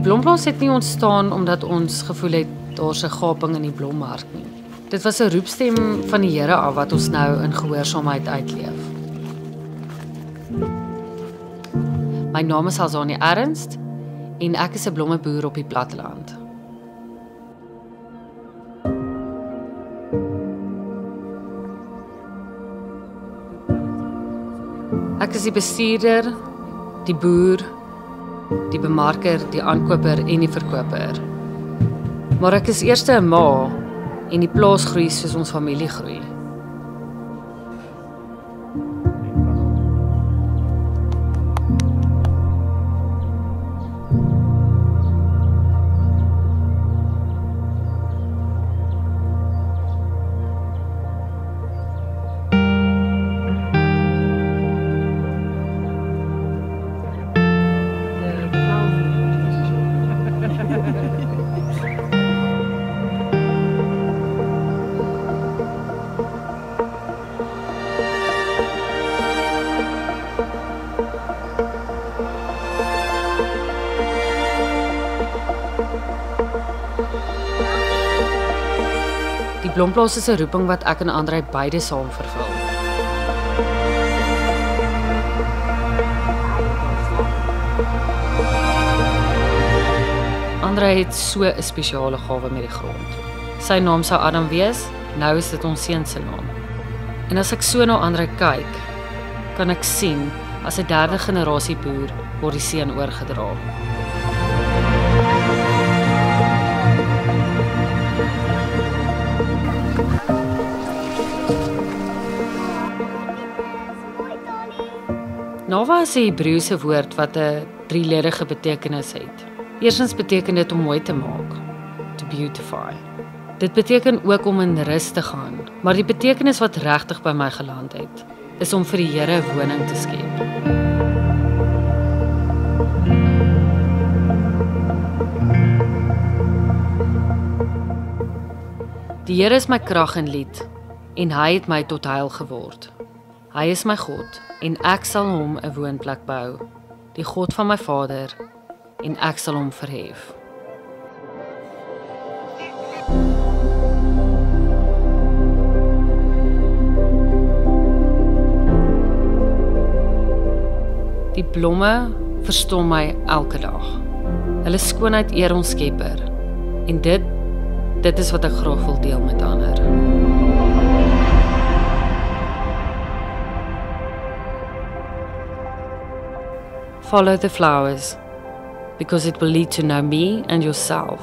blomplaas het nie ontstaan omdat ons gevoel het daar's 'n gaping in die blommark nie. Dit was 'n roepstem van die Here af wat ons nou in gehoorsaamheid uitleef. My naam is Alzani Ernst en ek is 'n blommeboer op die platteland. Ek is die bestuurder, die boer, die bemarker, die aankoper en die verkoper. Maar ek is eers 'n ma en die plaas groei soos ons familie groei. Die blomplaas is 'n roeping wat ek en Andre beide saam vervul. Andre het so 'n spesiale gawe met die grond. Sy naam sou Adam wees, nou is dit ons seun se naam. En as ek so na Andre kyk, kan ek sien as 'n derde generasie boer word die seun oorgedra. Nava is 'n Hebreëse woord wat 'n drieledige betekenis het. Eerstens beteken dit om mooi te maak, to beautify. Dit beteken ook om in rus te gaan, maar die betekenis wat regtig by my geland het, is om vir die Here 'n woning te skep. Die Here is my krag en lied, en hy het my tot heil geword. Hy is my God, en ek sal hom 'n woonplek bou, die God van my vader, en ek sal hom verhef. Die blomme verstom my elke dag. Hulle skoonheid eer ons Skepper, en dit is wat ek graag wil deel met ander. Follow the flowers, because it will lead to know me and yourself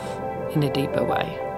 in a deeper way.